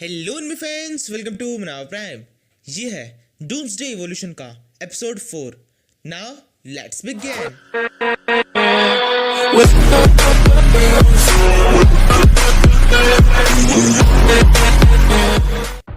Hello me friends, welcome to Manav Prime. ये है doomsday evolution का episode 4। Now let's begin.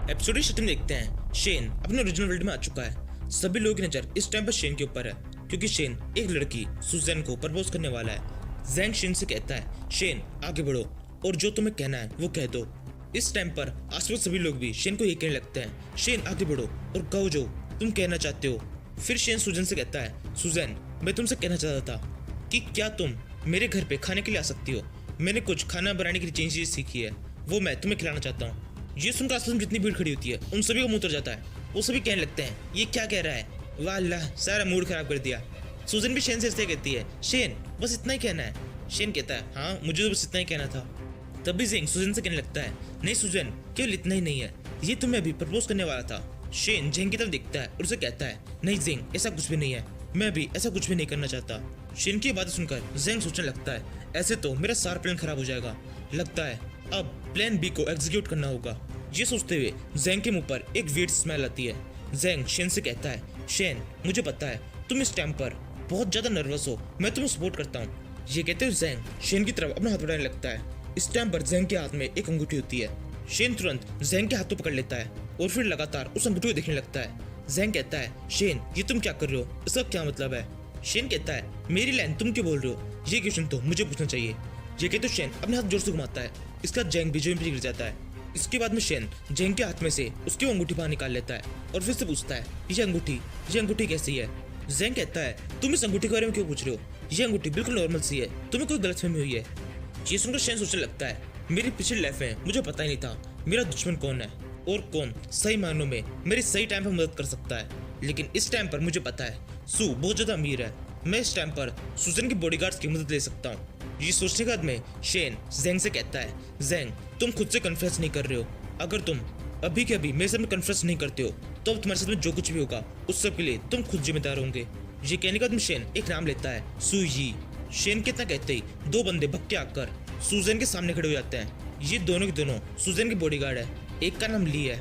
Episode की shooting देखते हैं। शेन अपने ओरिजिनल वर्ल्ड में आ चुका है। सभी लोगों की नजर इस टाइम पर शेन के ऊपर है क्योंकि शेन एक लड़की सुजैन को प्रपोज करने वाला है। जैंग शेन से कहता है, शेन आगे बढ़ो और जो तुम्हें कहना है वो कह दो। इस टाइम पर आसपास सभी लोग भी शेन को ये कहने लगते हैं, शेन आगे बढ़ो और कहो जो तुम कहना चाहते हो। फिर शेन सुजैन से कहता है, सुजैन मैं तुमसे कहना चाहता था कि क्या तुम मेरे घर पे खाने के लिए आ सकती हो। मैंने कुछ खाना बनाने की चीजें सीखी है, वो मैं तुम्हें खिलाना चाहता हूँ। ये सुनकर आसपास में जितनी भीड़ खड़ी होती है उन सभी का मुंह उतर जाता है। वो सभी कहने लगते हैं, ये क्या कह रहा है, वाह अल्लाह, सारा मूड खराब कर दिया। सुजैन भी शेन से ऐसे कहती है, शेन बस इतना ही कहना है। शेन कहता है, हाँ मुझे तो बस इतना ही कहना था। तभी जेंग सुजैन से कहने लगता है, नहीं सुजैन केवल इतना ही नहीं है, ये तुम्हें अभी प्रपोज करने वाला था। शेन जेंग की तरफ देखता है और उसे कहता है, नहीं जेंग ऐसा कुछ भी नहीं है, मैं अभी ऐसा कुछ भी नहीं करना चाहता। शेन की बातें सुनकर जेंग सोचने लगता है, ऐसे तो मेरा सारा प्लान खराब हो जाएगा। लगता है अब प्लान बी को एग्जीक्यूट करना होगा। ये सोचते हुए जेंग के मुंह पर एक वीट स्मेल आती है। जेंग शेन से कहता है, शेन मुझे पता है तुम इस टाइम पर बहुत ज्यादा नर्वस हो, मैं तुम्हें सपोर्ट करता हूँ। ये कहते हुए जेंग शेन की तरफ अपना हाथ बढ़ाने लगता है। इस टाइम पर जेंग के हाथ में एक अंगूठी होती है। शेन तुरंत जेंग के हाथ को पकड़ लेता है और फिर लगातार उस अंगूठी को देखने लगता है। जेंग कहता है, शेन ये तुम क्या कर रहे हो, इसका क्या मतलब है। शेन कहता है, मेरी लाइन तुम क्यों बोल रहे हो, ये क्वेश्चन तो मुझे पूछना चाहिए। ये कहते शेन अपने हाथ जोर से घुमाता है। इसका जेंग भी जमीन पर गिर जाता है। इसके बाद में शेन जेंग के हाथ में से उसकी अंगूठी बाहर निकाल लेता है और फिर से पूछता है, ये अंगूठी कैसी है। जेंग कहता है, तुम इस अंगूठी के बारे में क्यों पूछ रहे हो, ये अंगूठी बिल्कुल नॉर्मल सी है, तुम्हें कोई गलतफहमी हुई है। ये सुनकर शेन सोचने लगता है, मेरी पिछली लाइफ में मुझे पता ही नहीं था मेरा दुश्मन कौन है और कौन सही मायनों में मेरी सही टाइम पर मदद कर सकता है। लेकिन इस टाइम पर मुझे पता है सू बहुत ज्यादा अमीर है, मैं इस टाइम पर सुजैन की बॉडीगार्ड्स की मदद ले सकता हूँ। ये सोचने के बाद में शेन जेंग से कहता है, जेंग तुम खुद से कन्फेस नहीं कर रहे हो, अगर तुम अभी के अभी मेरे साथ में कन्फेस नहीं करते हो तो अब तुम्हारे साथ में जो कुछ भी होगा उस सब के लिए तुम खुद जिम्मेदार होंगे। ये कहने के बाद में शेन एक नाम लेता है, सू यी। शेन के इतना कहते ही दो बंदे भक्के आकर सुजैन के सामने खड़े हो जाते हैं। ये दोनों के दोनों सुजैन की बॉडीगार्ड है। एक का नाम ली है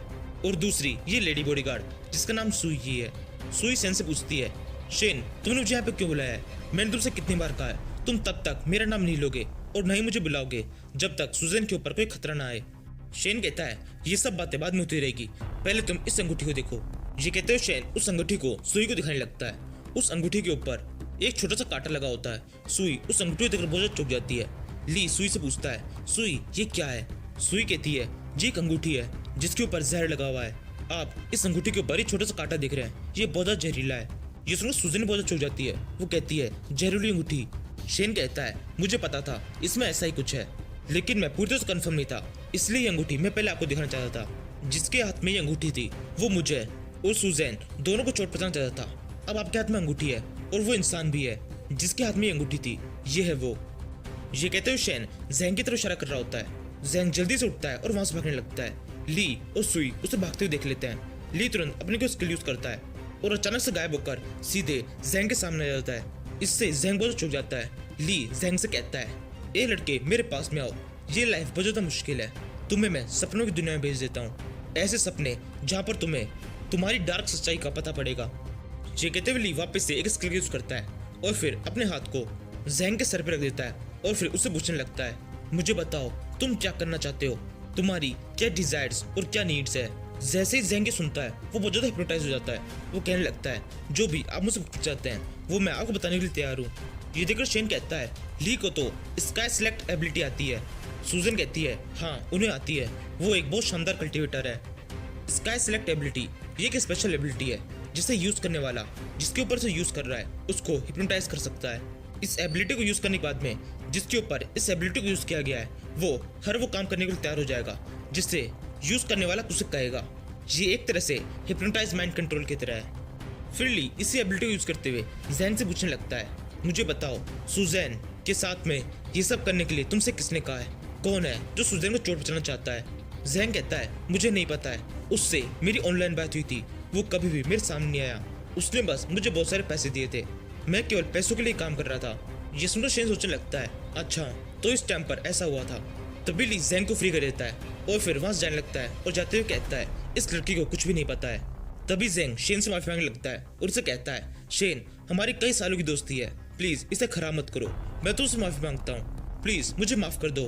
और दूसरी ये लेडी बॉडीगार्ड जिसका नाम सुई ही है। सुई शेन से पूछती है, शेन तुमने मुझे यहाँ पे क्यों बुलाया है, मैंने तुमसे कितनी बार कहा है तुम तब तक मेरा नाम नहीं लोगे और न ही मुझे बुलाओगे जब तक सुजैन के ऊपर कोई खतरा ना आए। शेन कहता है, ये सब बातें बाद में होती रहेगी, पहले तुम इस अंगूठी को देखो। ये कहते हुए शेन उस अंगूठी को सुई को दिखाने लगता है। उस अंगूठी के ऊपर एक छोटा सा कांटा लगा होता है। सुई उस अंगूठी को देखकर बहुत ज्यादा चौंक जाती है। ली सुई से पूछता है, सुई ये क्या है। सुई कहती है, ये एक अंगूठी है जिसके ऊपर जहर लगा हुआ है, आप इस अंगूठी के ऊपर एक छोटा सा कांटा देख रहे हैं, ये बहुत ज्यादा जहरीला है। ये सुनकर सुजैन बहुत ज्यादा चौंक जाती है। वो कहती है, जहरीली अंगूठी। शेन कहता है, मुझे पता था इसमें ऐसा ही कुछ है, लेकिन मैं पूरी तरह से कंफर्म नहीं था, इसलिए ये अंगूठी मैं पहले आपको दिखाना चाहता था। जिसके हाथ में ये अंगूठी थी वो मुझे और सुजैन दोनों को चोट पहुंचाना चाहता था। अब आपके हाथ में अंगूठी है और वो इंसान भी है जिसके हाथ में ये अंगूठी थी, ये है वो। ये कहते हुए शेन जेंग की तरफ इशारा कर रहा होता है। जेंग जल्दी से उठता है और वहां से भागने लगता है। ली और सुई उसे भागते हुए देख लेते हैं। ली तुरंत अपने को स्किल यूज करता है और अचानक से गायब होकर सीधे जेंग के सामने आ जाता है। इससे जेंग बहुत चौंक जाता है। ली जेंग से कहता है, ए लड़के मेरे पास में आओ, ये लाइफ बहुत ज्यादा मुश्किल है, तुम्हें मैं सपनों की दुनिया में भेज देता हूँ, ऐसे सपने जहाँ पर तुम्हें तुम्हारी डार्क सच्चाई का पता पड़ेगा। ये कहते हुए ली वापस से एक स्किल यूज करता है और फिर अपने हाथ को जेंग के सर पर रख देता है और फिर उसे पूछने लगता है, मुझे बताओ तुम क्या करना चाहते हो, तुम्हारी क्या डिजायर्स और क्या नीड्स है। जैसे ही जेंग सुनता है वो बहुत ज्यादा हिप्नोटाइज हो जाता है। वो कहने लगता है, जो भी आप मुझसे पूछना चाहते हैं वो मैं आपको बताने के लिए तैयार हूँ। ये देखकर शेन कहता है, ली को तो स्काई सेलेक्ट एबिलिटी आती है। सुजैन कहती है, हाँ उन्हें आती है, वो एक बहुत शानदार कल्टीवेटर है। स्काई सेलेक्ट एबिलिटी ये एक स्पेशल एबिलिटी है जिसे यूज करने वाला जिसके ऊपर से यूज कर रहा है उसको हिप्नोटाइज कर सकता है। इस एबिलिटी को यूज करने के बाद में जिसके ऊपर इस एबिलिटी को यूज किया गया है वो हर वो काम करने के लिए तैयार हो जाएगा जिससे यूज करने वाला उसे कहेगा। ये एक तरह से हिप्नोटाइज माइंड कंट्रोल की तरह है। फिर ली इसी एबिलिटी को यूज करते हुए जैन से पूछने लगता है, मुझे बताओ सुजैन के साथ में ये सब करने के लिए तुमसे किसने कहा है, कौन है जो सुजैन को चोट पहुंचाना चाहता है। जैन कहता है, मुझे नहीं पता है, उससे मेरी ऑनलाइन बात हुई थी, वो कभी भी मेरे सामने नहीं आया, उसने बस मुझे बहुत सारे पैसे दिए थे, मैं केवल पैसों के लिए काम कर रहा था। ये सुनकर शेन सोचने लगता है, अच्छा तो इस टाइम पर ऐसा हुआ था। तभी ली जेंग को फ्री कर देता है और फिर वहां से जाने लगता है और जाते हुए कहता है इस लड़की को कुछ भी नहीं पता है। तभी जेंग शेन से माफी मांगने लगता है और उसे कहता है शेन, हमारी कई सालों की दोस्ती है, प्लीज इसे खराब मत करो, मैं तुमसे माफी मांगता हूँ, प्लीज मुझे माफ कर दो,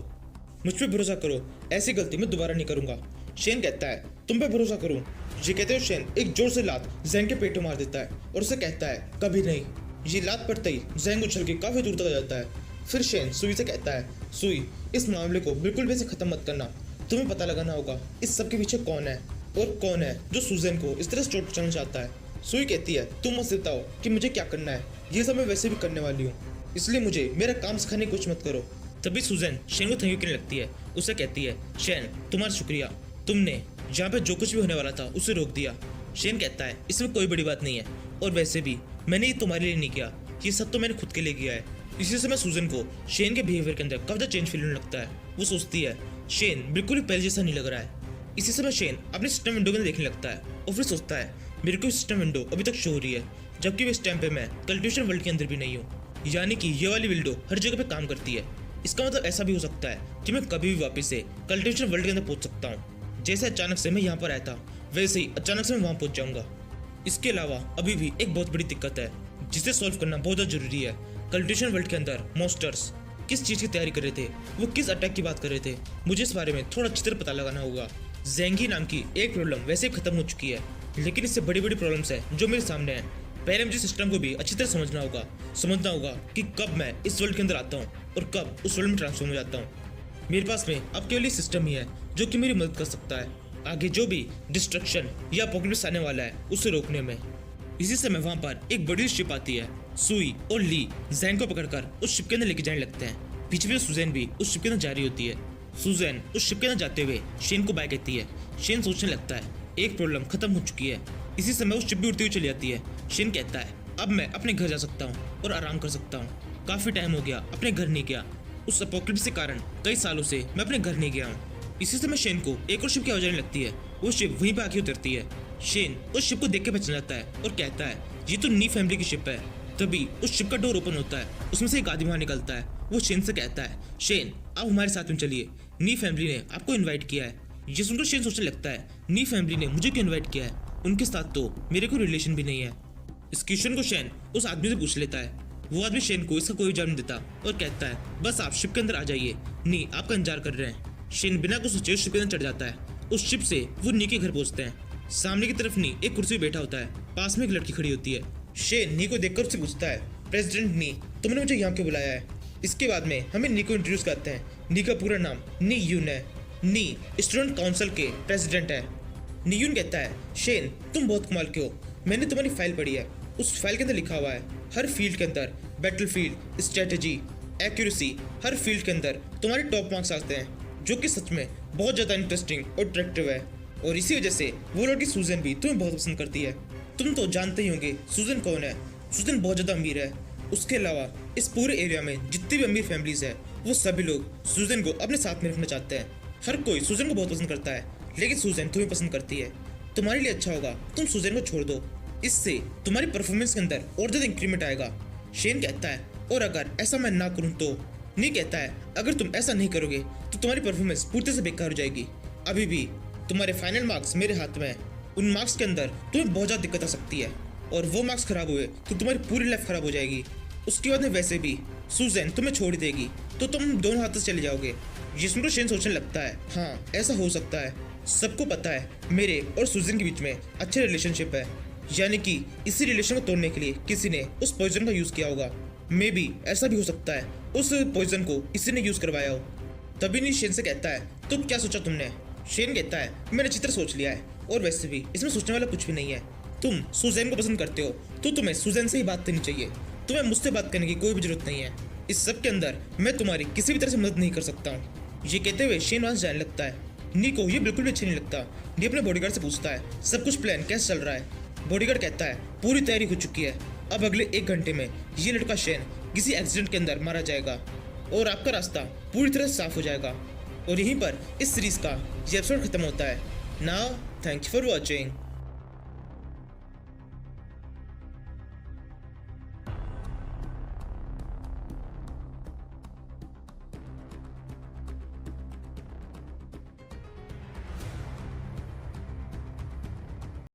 मुझ पे भरोसा करो, ऐसी गलती मैं दोबारा नहीं करूंगा। शेन कहता है तुम पे भरोसा करूं? ये कहते हुए शेन एक जोर से लात जेंग के पेट में मार देता है और उसे कहता है कभी नहीं। ये लात पड़ते ही जेंग उछल के काफी दूर तक आ जाता है। फिर शेन सुई से कहता है सुई, इस मामले को बिल्कुल भी ऐसे खत्म मत करना, तुम्हें पता लगाना होगा इस सब के पीछे कौन है और कौन है जो सुजैन को इस तरह से चोट पहुंचाना चाहता है। सुई कहती है तुम मुझसे बताओ कि मुझे क्या करना है, ये सब मैं वैसे भी करने वाली हूँ, इसलिए मुझे मेरा काम सिखाने की कुछ मत करो। तभी सुजैन शेन को थैंक यू कहने लगती है। उसे कहती है शेन, तुम्हारा शुक्रिया, तुमने जहाँ पे जो कुछ भी होने वाला था उसे रोक दिया। शेन कहता है इसमें कोई बड़ी बात नहीं है, और वैसे भी मैंने ये तुम्हारे लिए नहीं किया, ये सब तो मैंने खुद के लिए किया है। इसी समय सुजैन को शेन के बिहेवियर के अंदर काफी ज्यादा चेंज फील होने लगता है। वो सोचती है शेन बिल्कुल भी पहले जैसा नहीं लग रहा है। इसी समय शेन अपने सिस्टम विंडो के अंदर देखने लगता है और फिर सोचता है मेरे को सिस्टम विंडो अभी तक शो हो रही है, जबकि इस टाइम पे मैं कल्टिवेशन वर्ल्ड के अंदर भी नहीं हूँ, यानी कि ये वाली विंडो हर जगह पे काम करती है। इसका मतलब ऐसा भी हो सकता है कि मैं कभी भी वापस से कल्टिवेशन वर्ल्ड के अंदर पहुंच सकता हूँ। जैसे अचानक से मैं यहाँ पर आया था वैसे ही अचानक से मैं वहाँ पहुंच जाऊंगा। इसके अलावा अभी भी एक बहुत बड़ी दिक्कत है जिसे सॉल्व करना बहुत ज़्यादा जरूरी है। कल्टिवेशन वर्ल्ड के अंदर मॉन्स्टर्स किस चीज़ की तैयारी कर रहे थे, वो किस अटैक की बात कर रहे थे, मुझे इस बारे में थोड़ा अच्छी तरह पता लगाना होगा। जेंगी नाम की एक प्रॉब्लम वैसे ही खत्म हो चुकी है, लेकिन इससे बड़ी बड़ी प्रॉब्लम्स है जो मेरे सामने है। पहले मुझे सिस्टम को भी अच्छी तरह समझना होगा कि कब मैं इस वर्ल्ड के अंदर आता हूँ और कब उस वर्ल्ड में ट्रांसफॉर्म हो जाता हूँ। मेरे पास में अब केवल ये सिस्टम ही है जो कि मेरी मदद कर सकता है आगे जो भी डिस्ट्रक्शन या अपोकलिप्स आने वाला है उसे रोकने में। इसी समय वहाँ पर एक बड़ी शिप आती है। सुई और ली जैन को पकड़कर उस शिप के अंदर लेके जाने लगते हैं। पीछे भी सुजैन भी उस शिप के अंदर जा रही होती है। सुजैन उस शिप के अंदर जाते हुए शेन को बाय कहती है। शेन सोचने लगता है एक प्रॉब्लम खत्म हो चुकी है। इसी समय उस शिप भी उड़ती हुई चली जाती है। शेन कहता है अब मैं अपने घर जा सकता हूँ और आराम कर सकता हूँ, काफी टाइम हो गया अपने घर नहीं गया, उस अपोकलिप्स के कारण कई सालों से मैं अपने घर नहीं गया हूँ। इसी समय शेन को एक और शिप की आवाज आने लगती है। वो शिप वहीं पे आके उतरती है। शेन उस शिप को देख के पहचान जाता है और कहता है ये तो नी फैमिली की शिप है। तभी उस शिप का डोर ओपन होता है, उसमें से एक आदमी वहां निकलता है। वो शेन से कहता है शेन आप हमारे साथ में चलिए, नी फैमिली ने आपको इन्वाइट किया है। ये सुनकर शेन सोचने लगता है नी फैमिली ने मुझे क्यों इन्वाइट किया है, उनके साथ तो मेरे कोई रिलेशन भी नहीं है। इस क्वेश्चन को शेन उस आदमी से पूछ लेता है। वो आदमी शेन को इसका कोई जवाब नहीं देता और कहता है बस आप शिप के अंदर आ जाइए, नी आपका इंतजार कर रहे हैं। शेन बिना कुछ सोचे शिप के अंदर चढ़ जाता है। उस शिप से वो नी के घर पहुंचते हैं। सामने की तरफ नी एक कुर्सी पे बैठा होता है, पास में एक लड़की खड़ी होती है। शेन नी को देखकर उससे पूछता है प्रेसिडेंट नी, तुमने मुझे यहाँ क्यों बुलाया है? इसके बाद में हमें नी को इंट्रोड्यूस करते हैं। नी का पूरा नाम नी यून है। नी स्टूडेंट काउंसिल के प्रेसिडेंट है। नी यून कहता है शेन तुम बहुत कमाल के हो, मैंने तुम्हारी फाइल पढ़ी है, उस फाइल के अंदर लिखा हुआ है हर फील्ड के अंदर बैटलफील्ड, स्ट्रेटेजी, एक्यूरेसी, हर फील्ड के अंदर तुम्हारे टॉप मार्क्स आते हैं, जो कि सच में बहुत ज़्यादा इंटरेस्टिंग और अट्रैक्टिव है। और इसी वजह से वो लड़की सुजैन भी तुम्हें बहुत पसंद करती है। तुम तो जानते ही होंगे सुजैन कौन है। सुजैन बहुत ज़्यादा अमीर है। उसके अलावा इस पूरे एरिया में जितनी भी अमीर फैमिलीज है वो सभी लोग सुजैन को अपने साथ में रखना चाहते हैं। हर कोई सुजैन को बहुत पसंद करता है, लेकिन सुजैन तुम्हें पसंद करती है। तुम्हारे लिए अच्छा होगा तुम सुजैन को छोड़ दो, इससे तुम्हारी परफॉर्मेंस के अंदर और ज़्यादा इंक्रीमेंट आएगा। शेन कहता है और अगर ऐसा मैं ना करूँ तो? नी कहता है अगर तुम ऐसा नहीं करोगे तो तुम्हारी परफॉर्मेंस पूरी तरह से बेकार हो जाएगी। अभी भी तुम्हारे फाइनल मार्क्स मेरे हाथ में है, उन मार्क्स के अंदर तुम्हें बहुत ज़्यादा दिक्कत आ सकती है, और वो मार्क्स खराब हुए तो तुम्हारी पूरी लाइफ खराब हो जाएगी। उसके बाद में वैसे भी सुजैन तुम्हें छोड़ देगी तो तुम दोनों हाथ से चले जाओगे। ये सुनकर शेन सोचने लगता है हाँ ऐसा हो सकता है। सबको पता है मेरे और सुजैन के बीच में अच्छा रिलेशनशिप है, यानी कि इसी रिलेशन को तोड़ने के लिए किसी ने उस पॉइजन का यूज किया होगा। मे बी ऐसा भी हो सकता है उस पॉइजन को इसी ने यूज करवाया हो। तभी नी शेन से कहता है तो क्या सोचा तुमने? शेन कहता है मैंने अच्छी तरह सोच लिया है, और वैसे भी इसमें सोचने वाला कुछ भी नहीं है। तुम सुजैन को पसंद करते हो तो तुम्हें सुजैन से ही बात करनी चाहिए, तुम्हें मुझसे बात करने की कोई भी जरूरत नहीं है। इस सब के अंदर मैं तुम्हारी किसी भी तरह से मदद नहीं कर सकता हूँ। ये कहते हुए शेन वहां से जाने लगता है। नी को ये बिल्कुल भी अच्छा नहीं लगता। नी अपने बॉडीगार्ड से पूछता है सब कुछ प्लान कैसे चल रहा है? बॉडीगार्ड कहता है पूरी तैयारी हो चुकी है, अब अगले 1 घंटे में ये लड़का शेन किसी एक्सीडेंट के अंदर मारा जाएगा और आपका रास्ता पूरी तरह साफ हो जाएगा। और यहीं पर इस सीरीज का ये एपिसोड खत्म होता है। Now thank you for watching.